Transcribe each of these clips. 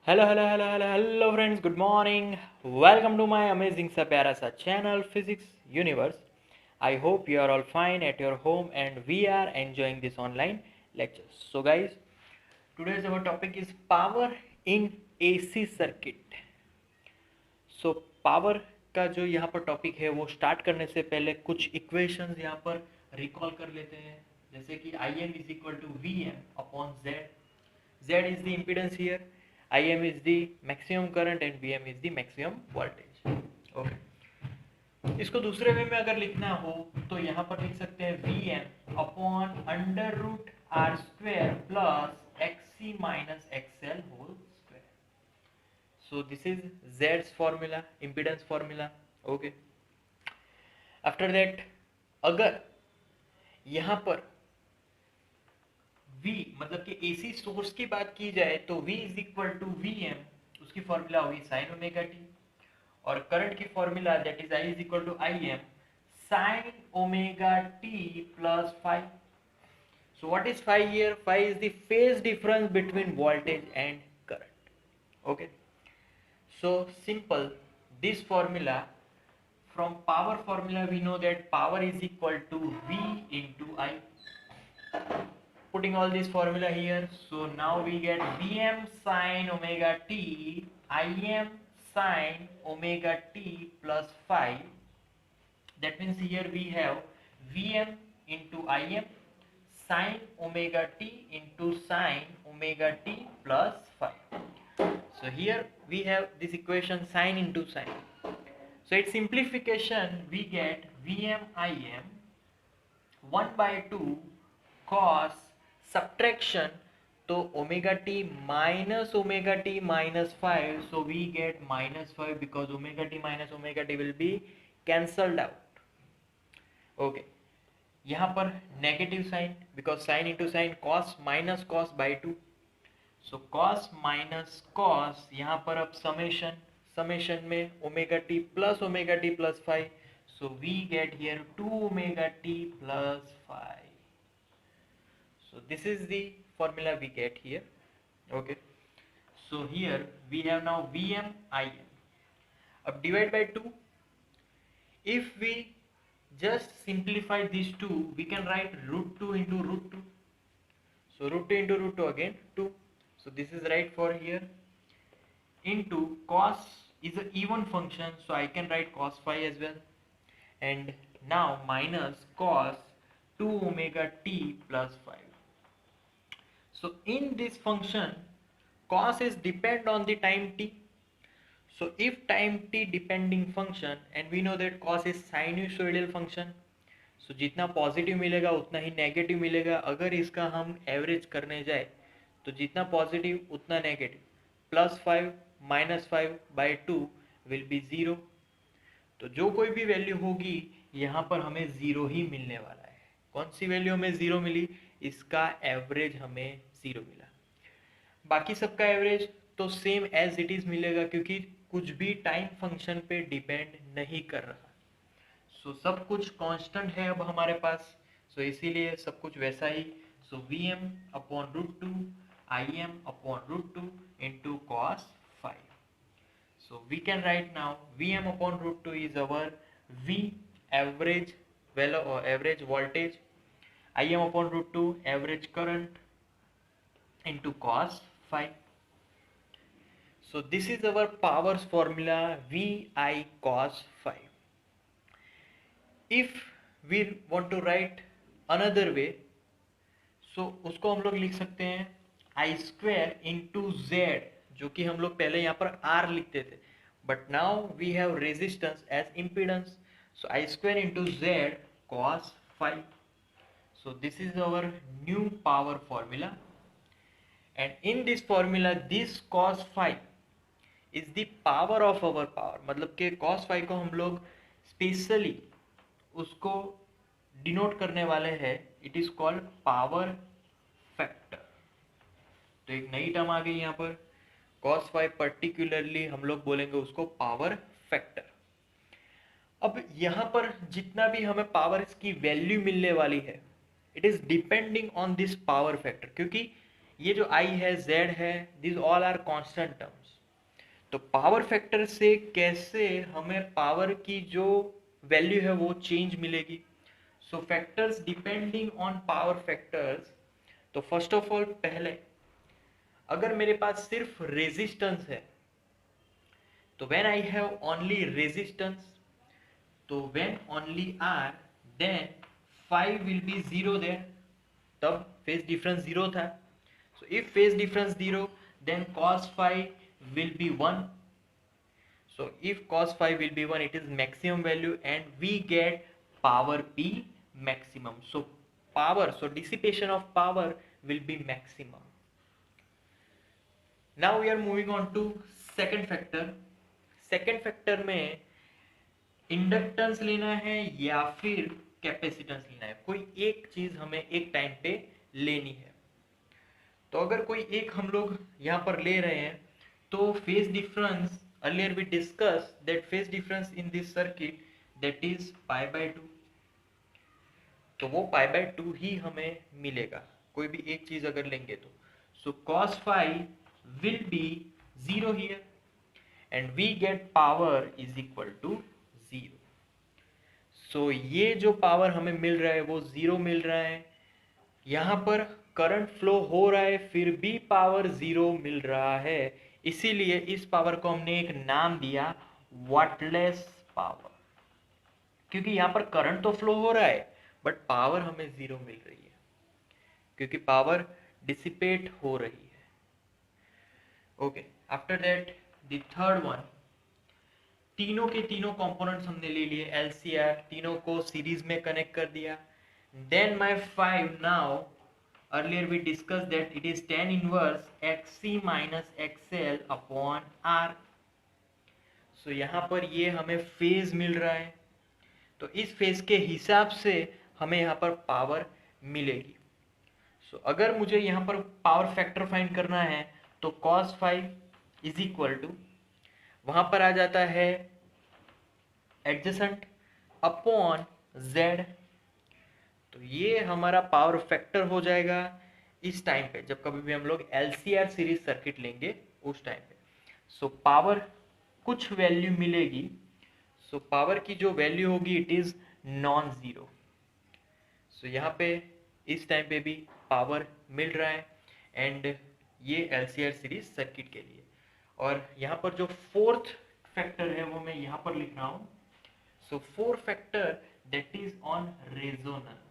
Hello friends, good morning. Welcome to my amazing सा प्यारा सा channel Physics Universe. I hope you are all fine at your home and we are enjoying this online lectures. So guys, today's our topic is power in AC circuit. So power का जो यहाँ पर topic है वो start करने से पहले कुछ इक्वेशंस यहाँ पर रिकॉल कर लेते हैं, जैसे कि Im is equal to Vm upon Z. Z is the impedance here, Im is the maximum current and Vm is the maximum voltage. Okay. इसको दूसरे वे में अगर लिखना हो तो यहाँ पर लिख सकते हैं Vm upon under root R square plus X C minus X L whole square. So this is Z's formula, impedance formula. Okay. After that, अगर यहाँ पर V मतलब कि AC सोर्स की बात की जाए तो V is equal to Vm, उसकी फॉर्मूला हुई साइन ओमेगा टी, और करंट की formula that is I is equal to Im sine omega t plus phi. So what is phi here? Phi is the phase difference between voltage and current. Okay. So simple, this formula, from power formula we know that power is equal to V into I. Putting all this formula here, so now we get Vm sin omega t, Im sin omega t plus phi. That means here we have Vm into Im sin omega t into sin omega t plus phi. So here we have this equation sin into sin. So its simplification we get Vm Im 1 by 2 cos subtraction to omega t minus phi, so we get minus 5 because omega t minus omega t will be cancelled out. Okay, यहाँ पर negative sign because sin into sin, cos minus cos by 2, so cos minus cos, यहाँ पर अब summation में omega t plus phi, so we get here 2 omega t plus phi. So this is the formula we get here. Okay, so here we have now Vm Im. अब divide by 2. If we just simplify these two, we can write root 2 into root 2. So root 2 into root 2 again 2. So this is right for here. Into cos is an even function, so I can write cos phi as well. And now minus cos 2 omega t plus phi. So in this function, cos is depend on the time t. So if time t depending function, and we know that cos is sinusoidal function, so जितना positive मिलेगा उतना ही negative मिलेगा. अगर इसका हम average करने जाए तो जितना पॉजिटिव उतना negative, plus 5 minus 5 by 2 will be 0. तो जो कोई भी वैल्यू होगी यहाँ पर हमें 0 ही मिलने वाला है. कौन सी वैल्यू हमें 0 मिली? इसका एवरेज हमें 0 मिला. बाकी सबका एवरेज तो सेम एज इट इज मिलेगा क्योंकि कुछ भी टाइम फंक्शन पे डिपेंड नहीं कर रहा. सो सब कुछ कांस्टेंट है अब हमारे पास, सो इसीलिए सब कुछ वैसा ही. So Vm upon root 2 Im upon root 2 into cos 5. So we can write now Vm upon root 2 is our V average value or average voltage, Im upon root 2 average current into cos phi. So this is our powers formula Vi cos phi. If we want to write another way, so उसको हम लोग लिख सकते हैं I square into Z, जो कि हम लोग पहले यहाँ पर R लिखते थे, but now we have resistance as impedance, so I square into Z cos phi. So this is our new power formula, and in this formula this cos phi is the power of our power. मतलब कि cos phi को हम लोग specially उसको denote करने वाले हैं, it is called power factor. तो एक नई टर्म आ गई यहाँ पर, cos phi पर्टिकुलरली हम लोग बोलेंगे उसको पावर फैक्टर. अब यहाँ पर जितना भी हमें पावर की वैल्यू मिलने वाली है, it is depending on this power factor, क्योंकि ये जो I है, Z है, this all are constant terms. तो पावर फैक्टर से कैसे हमें पावर की जो वैल्यू है वो चेंज मिलेगी? So factors depending on power factors. तो फर्स्ट ऑफ ऑल पहले अगर मेरे पास सिर्फ रेजिस्टेंस है तो when I have only resistance, तो when only R, then phi will be zero there, तब फेज डिफरेंस जीरो था। So if phase difference zero, then cos phi will be 1. So if cos phi will be 1, it is maximum value and we get power P maximum. So power, so dissipation of power will be maximum. Now we are moving on to second factor. Second factor में inductance लेना है या फिर capacitance लेना है, कोई एक चीज हमें एक टाइम पे लेनी है। तो अगर कोई एक हम लोग यहाँ पर ले रहे हैं तो phase difference, earlier we discuss that phase difference in this circuit that is π/2, तो वो π/2 ही हमें मिलेगा कोई भी एक चीज अगर लेंगे तो। सो cos phi will be 0 here and we get power is equal to 0. सो ये जो पावर हमें मिल रहा है वो 0 मिल रहा है, यहाँ पर करंट फ्लो हो रहा है फिर भी पावर 0 मिल रहा है, इसीलिए इस पावर को हमने एक नाम दिया वाटलेस पावर, क्योंकि यहाँ पर करंट तो फ्लो हो रहा है बट पावर हमें 0 मिल रही है क्योंकि पावर डिसिपेट हो रही है। Okay, after that the third one, तीनों के तीनों कंपोनेंट्स हमने ले लिए, LCR, तीनों को सीरीज में कनेक्ट कर दिया। Then my 5 now, earlier we discussed that it is tan inverse XC minus XL upon R. so यहाँ पर ये हमें फेज मिल रहा है, तो इस फेज के हिसाब से हमें यहाँ पर पावर मिलेगी। सो अगर मुझे यहाँ पर पावर फैक्टर फाइंड करना है तो cos phi is equal to, वहां पर आ जाता है एडजेसेंट अपॉन Z, तो ये हमारा पावर फैक्टर हो जाएगा इस टाइम पे जब कभी भी हम लोग LCR सीरीज सर्किट लेंगे उस टाइम पे। सो पावर कुछ वैल्यू मिलेगी, सो पावर की जो वैल्यू होगी इट इज नॉन जीरो। सो यहाँ पे इस टाइम पे भी पावर मिल रहा है एंड ये LCR सीरीज सर्किट के लिए। और यहाँ पर जो फोर्थ फैक्टर है वो मैं यहाँ पर लिख रहा हूँ। So fourth factor that is on resonance.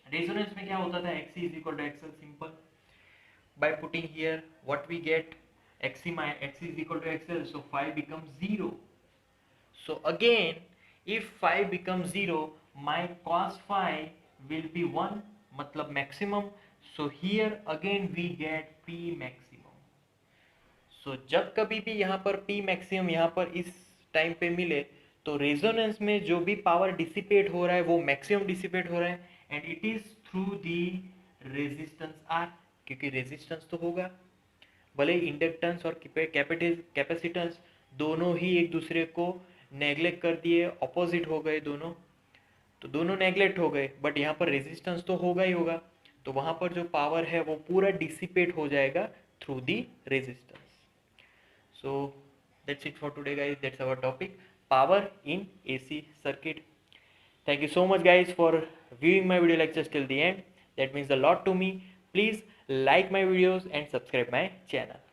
Resonance में क्या होता था, XC is equal to XL, simple. By putting here what we get, XC is equal to XL, so phi becomes 0. So again if phi becomes 0, my cos phi will be 1, मतलब maximum. So here again we get P maximum. So जब कभी भी यहाँ पर P maximum यहाँ पर इस time पे मिले तो रेजोनेंस में जो भी पावर डिसिपेट हो रहा है वो मैक्सिमम डिसिपेट हो रहा है and it is through the resistance R, क्योंकि रेजिस्टेंस तो होगा, भले इंडक्टेंस और कैपेसिटेंस दोनों ही एक दूसरे को नेग्लेक्ट कर दिए, ऑपोजिट हो गए दोनों, तो दोनों नेग्लेक्ट हो गए, बट यहाँ पर रेजिस्टेंस तो होगा ही होगा, तो वहाँ पर जो पावर है वो पूरा डिसिपेट हो जाएगा through the resistance. So that's it for today guys, that's our topic, power in AC circuit. Thank you so much guys for viewing my video lectures till the end, that means a lot to me. Please like my videos and subscribe my channel.